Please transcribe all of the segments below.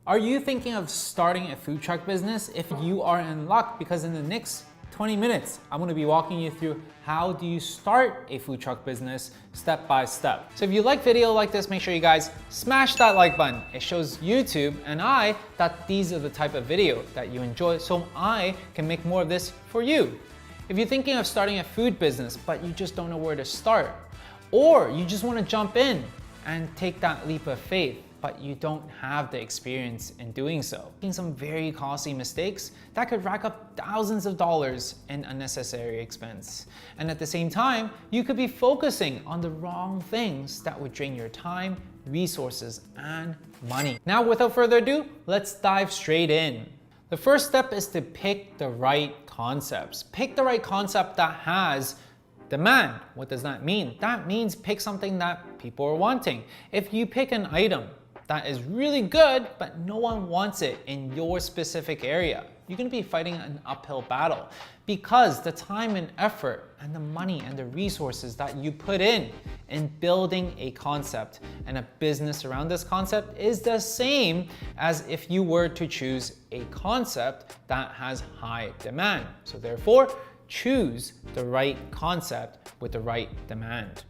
Are you thinking of starting a food truck business? If you are in luck, because in the next 20 minutes, I'm gonna be walking you through how do you start a food truck business step by step. So if you like video like this, make sure you guys smash that like button. It shows YouTube and I that these are the type of video that you enjoy, so I can make more of this for you. If you're thinking of starting a food business, but you just don't know where to start, or you just wanna jump in and take that leap of faith, but you don't have the experience in doing so, making some very costly mistakes that could rack up thousands of dollars in unnecessary expense. And at the same time, you could be focusing on the wrong things that would drain your time, resources, and money. Now, without further ado, let's dive straight in. The first step is to pick the right concepts. Pick the right concept that has demand. What does that mean? That means pick something that people are wanting. If you pick an item that is really good, but no one wants it in your specific area, you're gonna be fighting an uphill battle, because the time and effort and the money and the resources that you put in building a concept and a business around this concept is the same as if you were to choose a concept that has high demand. So therefore, choose the right concept with the right demand.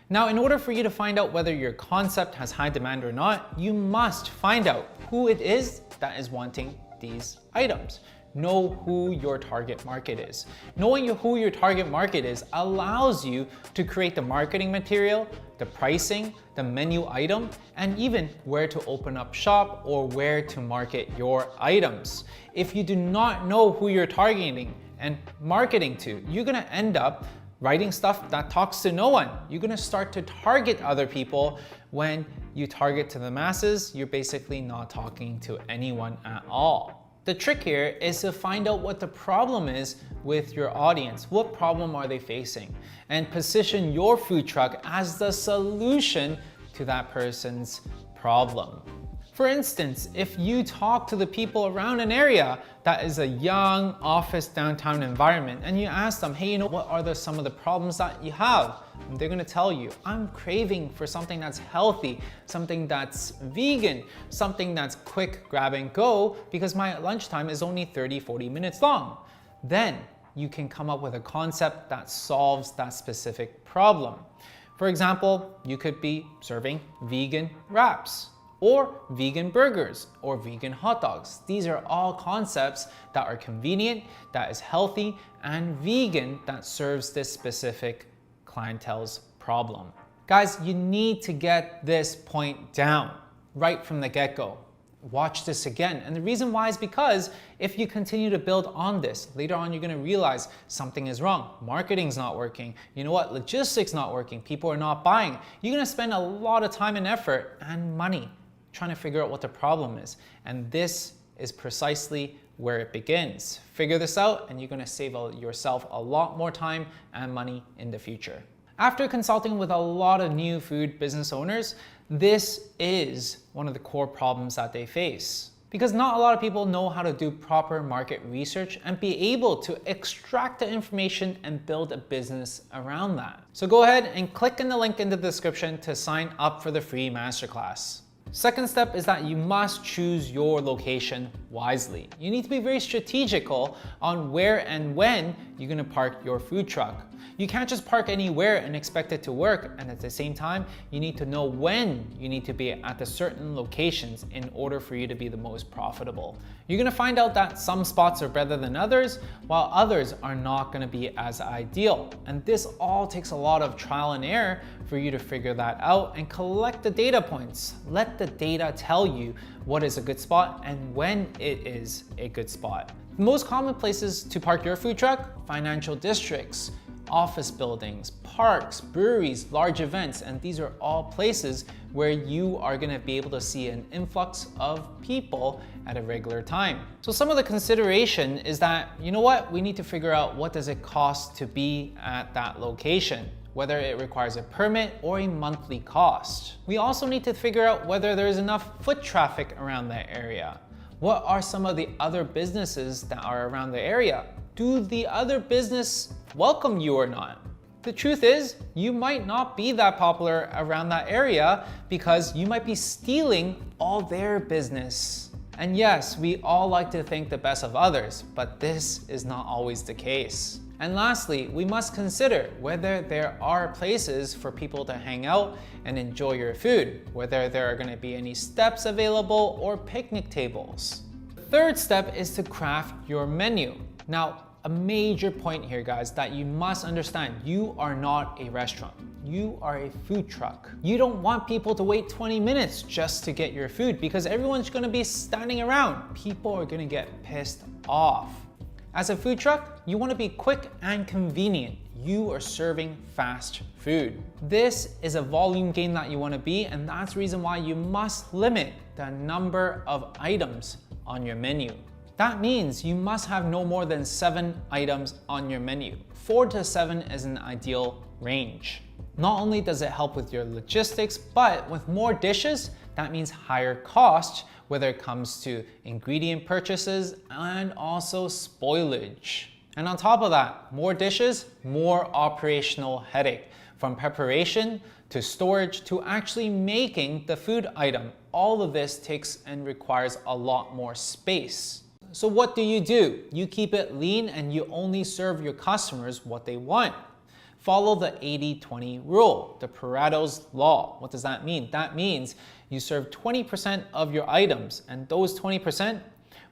Now, in order for you to find out whether your concept has high demand or not, you must find out who it is that is wanting these items. Know who your target market is. Knowing who your target market is allows you to create the marketing material, the pricing, the menu item, and even where to open up shop or where to market your items. If you do not know who you're targeting and marketing to, you're gonna end up writing stuff that talks to no one. You're gonna start to target other people. When you target to the masses, you're basically not talking to anyone at all. The trick here is to find out what the problem is with your audience. What problem are they facing? And position your food truck as the solution to that person's problem. For instance, if you talk to the people around an area that is a young office downtown environment and you ask them, hey, what are some of the problems that you have? And they're gonna tell you, I'm craving for something that's healthy, something that's vegan, something that's quick grab and go because my lunchtime is only 30-40 minutes long. Then you can come up with a concept that solves that specific problem. For example, you could be serving vegan wraps, or vegan burgers, or vegan hot dogs. These are all concepts that are convenient, that is healthy, and vegan, that serves this specific clientele's problem. Guys, you need to get this point down right from the get-go. Watch this again. And the reason why is because if you continue to build on this, later on you're gonna realize something is wrong. Marketing's not working. You know what? Logistics not working. People are not buying. You're gonna spend a lot of time and effort and money trying to figure out what the problem is. And this is precisely where it begins. Figure this out and you're gonna save yourself a lot more time and money in the future. After consulting with a lot of new food business owners, this is one of the core problems that they face. Because not a lot of people know how to do proper market research and be able to extract the information and build a business around that. So go ahead and click in the link in the description to sign up for the free masterclass. Second step is that you must choose your location wisely. You need to be very strategical on where and when you're gonna park your food truck. You can't just park anywhere and expect it to work, and at the same time, you need to know when you need to be at the certain locations in order for you to be the most profitable. You're gonna find out that some spots are better than others, while others are not gonna be as ideal. And this all takes a lot of trial and error for you to figure that out and collect the data points. Let the data tell you what is a good spot and when it is a good spot. The most common places to park your food truck: financial districts, office buildings, parks, breweries, large events, and these are all places where you are gonna be able to see an influx of people at a regular time. So some of the consideration is that, you know what, we need to figure out what does it cost to be at that location, whether it requires a permit or a monthly cost. We also need to figure out whether there's enough foot traffic around that area. What are some of the other businesses that are around the area? Do the other business welcome you or not? The truth is, you might not be that popular around that area because you might be stealing all their business And yes, we all like to think the best of others, but this is not always the case. And lastly, we must consider whether there are places for people to hang out and enjoy your food, whether there are going to be any steps available or picnic tables. The third step is to craft your menu. Now, a major point here, guys, that you must understand: you are not a restaurant. You are a food truck. You don't want people to wait 20 minutes just to get your food, because everyone's gonna be standing around. People are gonna get pissed off. As a food truck, you wanna be quick and convenient. You are serving fast food. This is a volume game that you wanna be, and that's the reason why you must limit the number of items on your menu. That means you must have no more than 7 items on your menu. 4 to 7 is an ideal range. Not only does it help with your logistics, but with more dishes, that means higher cost, whether it comes to ingredient purchases and also spoilage. And on top of that, more dishes, more operational headache, from preparation to storage to actually making the food item. All of this takes and requires a lot more space. So what do? You keep it lean and you only serve your customers what they want. Follow the 80-20 rule, the Pareto's law. What does that mean? That means you serve 20% of your items, and those 20%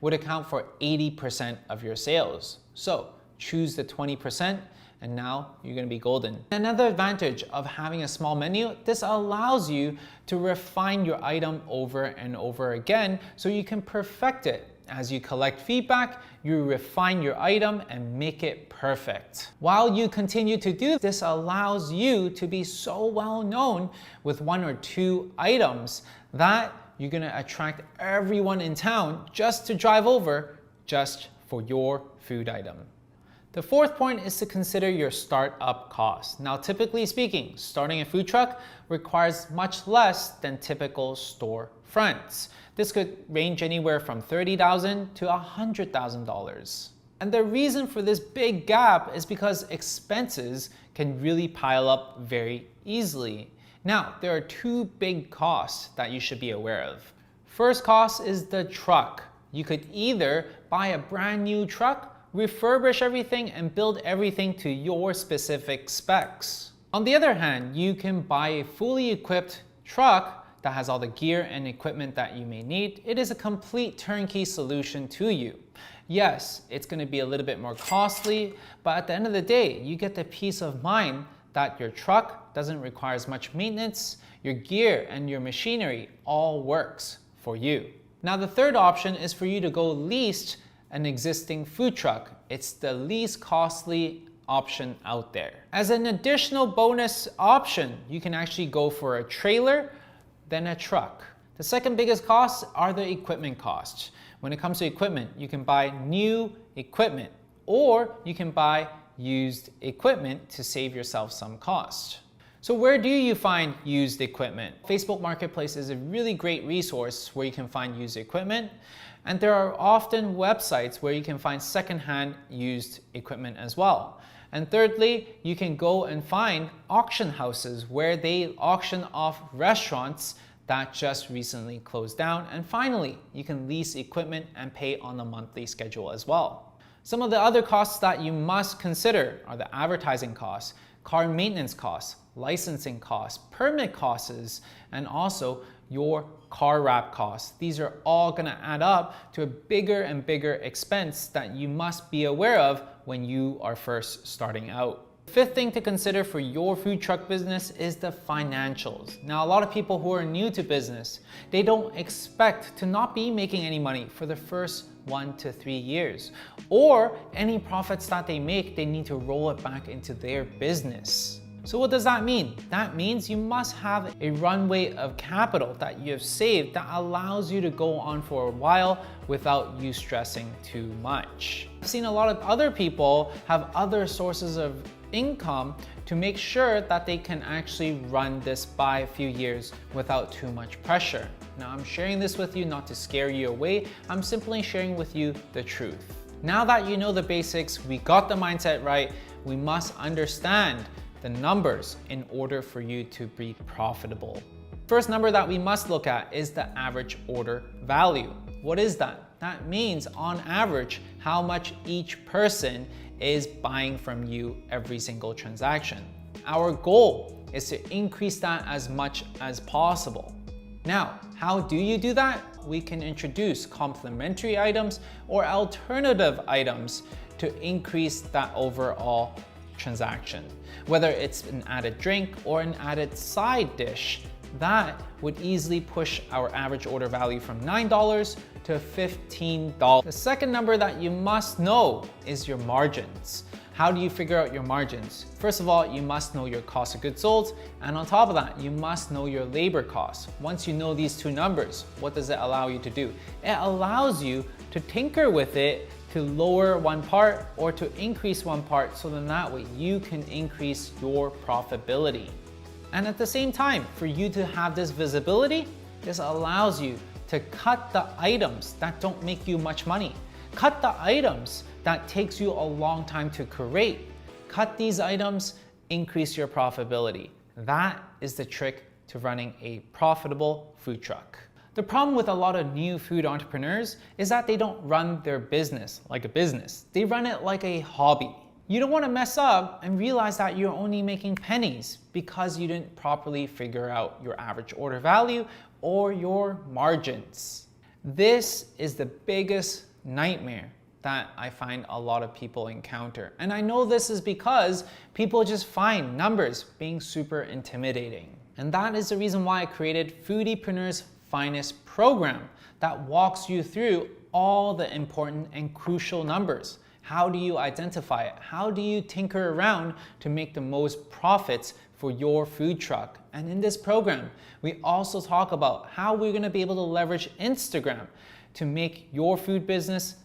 would account for 80% of your sales. So choose the 20%, and now you're gonna be golden. Another advantage of having a small menu, this allows you to refine your item over and over again so you can perfect it. As you collect feedback, you refine your item and make it perfect. While you continue to do this, allows you to be so well known with 1 or 2 items that you're gonna attract everyone in town just to drive over just for your food item. The fourth point is to consider your startup costs. Now, typically speaking, starting a food truck requires much less than typical store fronts. This could range anywhere from $30,000 to $100,000. And the reason for this big gap is because expenses can really pile up very easily. Now, there are 2 big costs that you should be aware of. First cost is the truck. You could either buy a brand new truck, refurbish everything, and build everything to your specific specs. On the other hand, you can buy a fully equipped truck that has all the gear and equipment that you may need. It is a complete turnkey solution to you. Yes, it's going to be a little bit more costly, but at the end of the day, you get the peace of mind that your truck doesn't require as much maintenance, your gear and your machinery all works for you. Now, the third option is for you to go lease an existing food truck. It's the least costly option out there. As an additional bonus option, you can actually go for a trailer, then a truck. The second biggest costs are the equipment costs. When it comes to equipment, you can buy new equipment or you can buy used equipment to save yourself some cost. So where do you find used equipment? Facebook Marketplace is a really great resource where you can find used equipment, and there are often websites where you can find secondhand used equipment as well. And thirdly, you can go and find auction houses where they auction off restaurants that just recently closed down. And finally, you can lease equipment and pay on a monthly schedule as well. Some of the other costs that you must consider are the advertising costs, car maintenance costs, licensing costs, permit costs, and also your car wrap costs. These are all gonna add up to a bigger and bigger expense that you must be aware of when you are first starting out. The fifth thing to consider for your food truck business is the financials. Now, a lot of people who are new to business, they don't expect to not be making any money for the first 1 to 3 years, or any profits that they make, they need to roll it back into their business. So what does that mean? That means you must have a runway of capital that you have saved that allows you to go on for a while without you stressing too much. I've seen a lot of other people have other sources of income to make sure that they can actually run this by a few years without too much pressure. Now, I'm sharing this with you not to scare you away. I'm simply sharing with you the truth. Now that you know the basics, we got the mindset right, we must understand the numbers in order for you to be profitable. First number that we must look at is the average order value. What is that? That means on average how much each person is buying from you every single transaction. Our goal is to increase that as much as possible. Now, how do you do that? We can introduce complementary items or alternative items to increase that overall transaction. Whether it's an added drink or an added side dish, that would easily push our average order value from $9 to $15. The second number that you must know is your margins. How do you figure out your margins? First of all, you must know your cost of goods sold, and on top of that, you must know your labor costs. Once you know these two numbers, what does it allow you to do? It allows you to tinker with it to lower one part or to increase one part, so then that way you can increase your profitability. And at the same time, for you to have this visibility, this allows you to cut the items that don't make you much money. Cut the items that takes you a long time to create. Cut these items, increase your profitability. That is the trick to running a profitable food truck. The problem with a lot of new food entrepreneurs is that they don't run their business like a business. They run it like a hobby. You don't want to mess up and realize that you're only making pennies because you didn't properly figure out your average order value or your margins. This is the biggest nightmare that I find a lot of people encounter. And I know this is because people just find numbers being super intimidating. And that is the reason why I created Foodiepreneur's Finest program that walks you through all the important and crucial numbers. How do you identify it? How do you tinker around to make the most profits for your food truck? And in this program, we also talk about how we're gonna be able to leverage Instagram to make your food business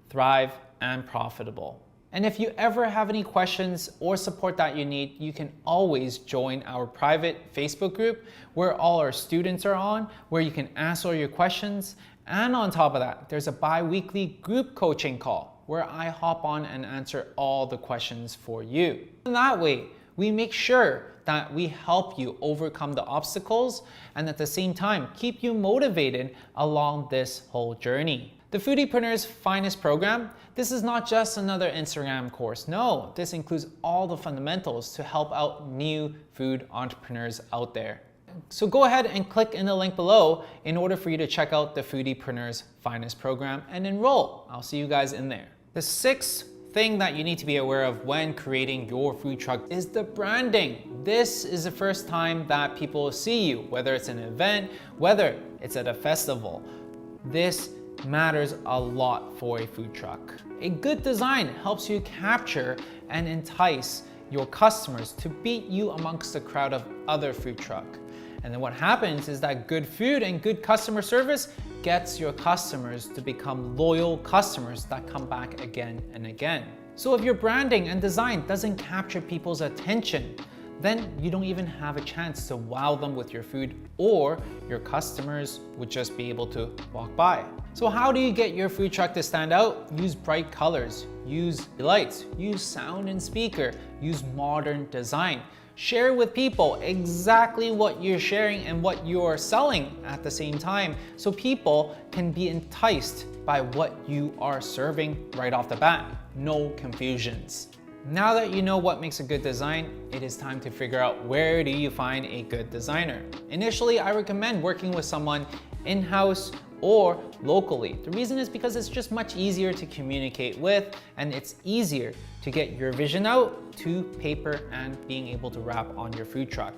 thrive and profitable. And if you ever have any questions or support that you need, you can always join our private Facebook group where all our students are on, where you can ask all your questions. And on top of that, there's a bi-weekly group coaching call where I hop on and answer all the questions for you. And that way, we make sure that we help you overcome the obstacles and at the same time, keep you motivated along this whole journey. The Foodiepreneur's Finest program, this is not just another Instagram course. No, this includes all the fundamentals to help out new food entrepreneurs out there. So go ahead and click in the link below in order for you to check out the Foodiepreneur's Finest program and enroll. I'll see you guys in there. The sixth thing that you need to be aware of when creating your food truck is the branding. This is the first time that people see you, whether it's an event, whether it's at a festival. This matters a lot for a food truck. A good design helps you capture and entice your customers to beat you amongst the crowd of other food truck. And then what happens is that good food and good customer service gets your customers to become loyal customers that come back again and again. So if your branding and design doesn't capture people's attention, then you don't even have a chance to wow them with your food, or your customers would just be able to walk by. So how do you get your food truck to stand out? Use bright colors, use lights, use sound and speaker, use modern design. Share with people exactly what you're sharing and what you're selling at the same time, so people can be enticed by what you are serving right off the bat. No confusions. Now that you know what makes a good design, it is time to figure out where do you find a good designer. Initially, I recommend working with someone in-house or locally. The reason is because it's just much easier to communicate with, and it's easier to get your vision out to paper and being able to wrap on your food truck.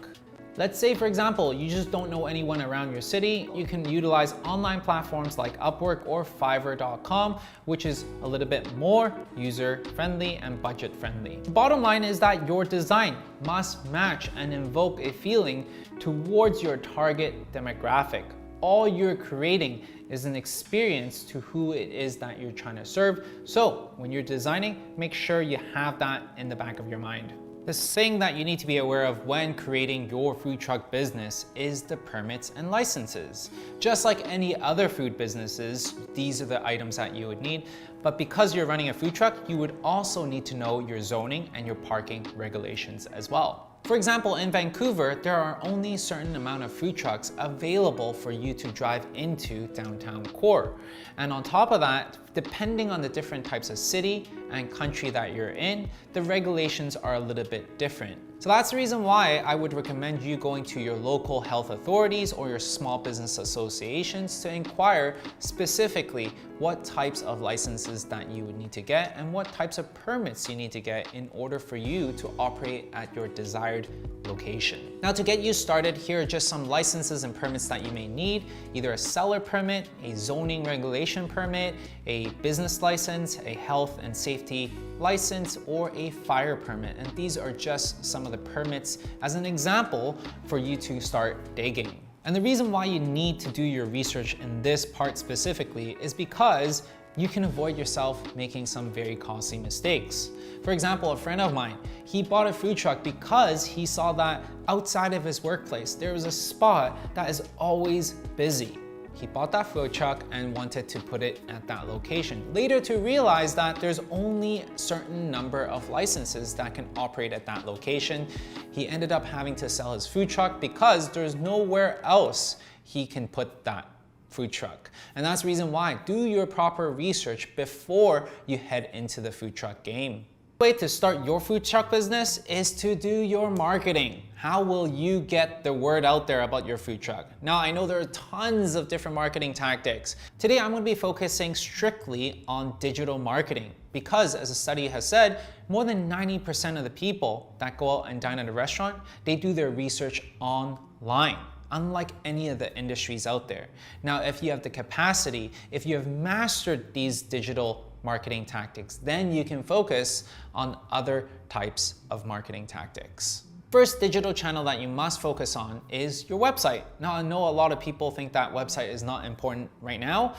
Let's say, for example, you just don't know anyone around your city. You can utilize online platforms like Upwork or Fiverr.com, which is a little bit more user-friendly and budget-friendly. The bottom line is that your design must match and invoke a feeling towards your target demographic. All you're creating is an experience to who it is that you're trying to serve. So when you're designing, make sure you have that in the back of your mind. The thing that you need to be aware of when creating your food truck business is the permits and licenses. Just like any other food businesses, these are the items that you would need. But because you're running a food truck, you would also need to know your zoning and your parking regulations as well. For example, in Vancouver, there are only a certain amount of food trucks available for you to drive into downtown core. And on top of that, depending on the different types of city and country that you're in, the regulations are a little bit different. So that's the reason why I would recommend you going to your local health authorities or your small business associations to inquire specifically what types of licenses that you would need to get and what types of permits you need to get in order for you to operate at your desired location. Now, to get you started, here are just some licenses and permits that you may need: either a seller permit, a zoning regulation permit, a business license, a health and safety license, or a fire permit. And these are just some of the permits as an example for you to start digging. And the reason why you need to do your research in this part specifically is because you can avoid yourself making some very costly mistakes. For example, a friend of mine, he bought a food truck because he saw that outside of his workplace, there was a spot that is always busy. He bought that food truck and wanted to put it at that location. Later to realize that there's only a certain number of licenses that can operate at that location. He ended up having to sell his food truck because there's nowhere else he can put that food truck. And that's the reason why, do your proper research before you head into the food truck game. The way to start your food truck business is to do your marketing. How will you get the word out there about your food truck? Now, I know there are tons of different marketing tactics. Today, I'm going to be focusing strictly on digital marketing because, as a study has said, more than 90% of the people that go out and dine at a restaurant, they do their research online, unlike any of the industries out there. Now, if you have the capacity, if you have mastered these digital marketing tactics, then you can focus on other types of marketing tactics. First digital channel that you must focus on is your website. Now, I know a lot of people think that website is not important right now,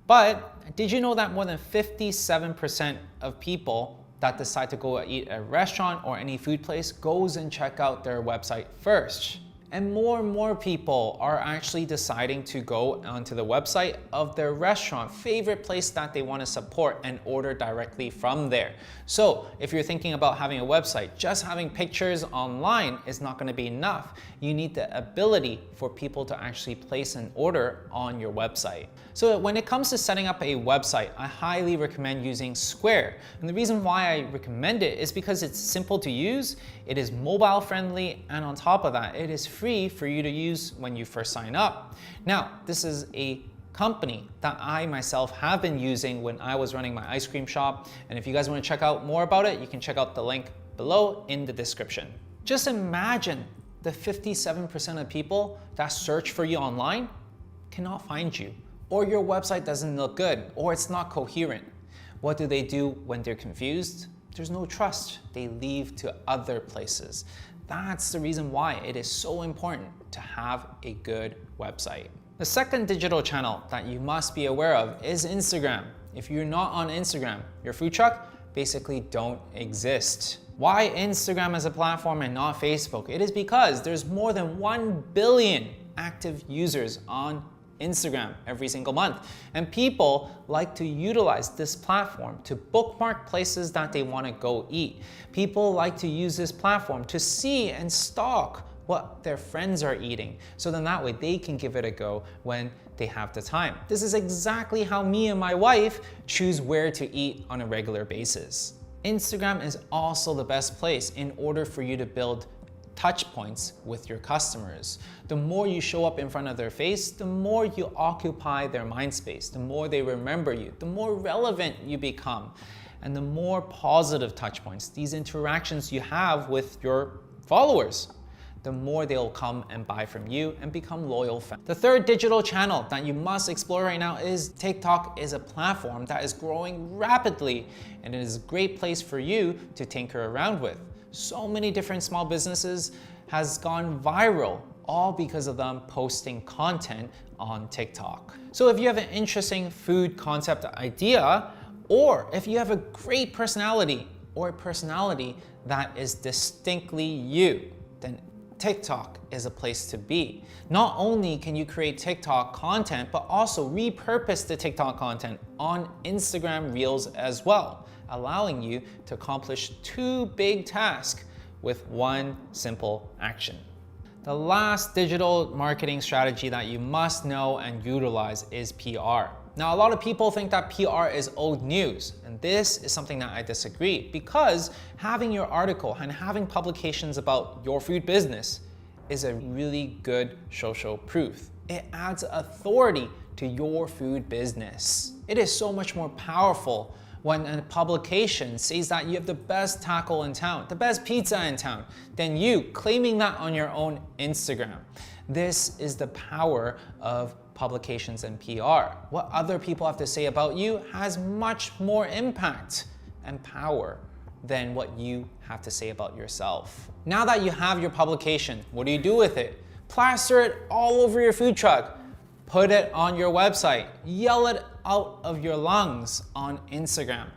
but did you know that more than 57% of people that decide to go eat at a restaurant or any food place goes and check out their website first? And more people are actually deciding to go onto the website of their restaurant, favorite place that they want to support, and order directly from there. So if you're thinking about having a website, just having pictures online is not going to be enough. You need the ability for people to actually place an order on your website. So when it comes to setting up a website, I highly recommend using Square. And the reason why I recommend it is because it's simple to use, it is mobile friendly, and on top of that, it is free for you to use when you first sign up. Now, this is a company that I myself have been using when I was running my ice cream shop. And if you guys want to check out more about it, you can check out the link below in the description. Just imagine the 57% of people that search for you online cannot find you, or your website doesn't look good, or it's not coherent. What do they do when they're confused? There's no trust. They leave to other places. That's the reason why it is so important to have a good website. The second digital channel that you must be aware of is Instagram. If you're not on Instagram, your food truck basically don't exist. Why Instagram as a platform and not Facebook? It is because there's more than 1 billion active users on Instagram every single month. And people like to utilize this platform to bookmark places that they want to go eat. People like to use this platform to see and stalk what their friends are eating. So then that way they can give it a go when they have the time. This is exactly how me and my wife choose where to eat on a regular basis. Instagram is also the best place in order for you to build touch points with your customers. The more you show up in front of their face, the more you occupy their mind space, the more they remember you, the more relevant you become, and the more positive touch points, these interactions you have with your followers, the more they'll come and buy from you and become loyal fans. The third digital channel that you must explore right now is TikTok. Is a platform that is growing rapidly, and it is a great place for you to tinker around with. So many different small businesses has gone viral, all because of them posting content on TikTok. So if you have an interesting food concept idea, or if you have a great personality or a personality that is distinctly you, then TikTok is a place to be. Not only can you create TikTok content, but also repurpose the TikTok content on Instagram Reels as well, allowing you to accomplish two big tasks. with one simple action. The last digital marketing strategy that you must know and utilize is PR. Now, a lot of people think that PR is old news, and this is something that I disagree, because having your article and having publications about your food business is a really good social proof. It adds authority to your food business. It is so much more powerful when a publication says that you have the best taco in town, the best pizza in town, than you claiming that on your own Instagram. This is the power of publications and PR. What other people have to say about you has much more impact and power than what you have to say about yourself. Now that you have your publication, what do you do with it? Plaster it all over your food truck. Put it on your website. Yell it out of your lungs on Instagram.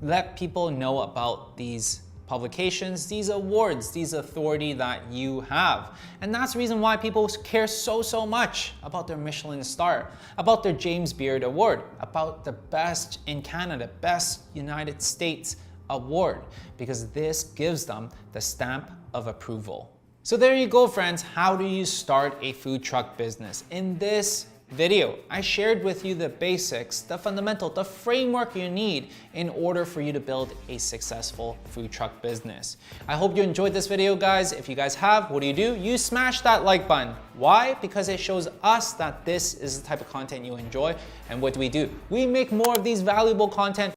Let people know about these publications, these awards, these authority that you have. And that's the reason why people care so much about their Michelin star, about their James Beard Award, about the best in Canada, best United States award, because this gives them the stamp of approval. So there you go, friends. How do you start a food truck business? In this video, I shared with you the basics, the fundamental, the framework you need in order for you to build a successful food truck business. I hope you enjoyed this video, guys. If you guys have, what do? You smash that like button. Why? Because it shows us that this is the type of content you enjoy. And what do? We make more of these valuable content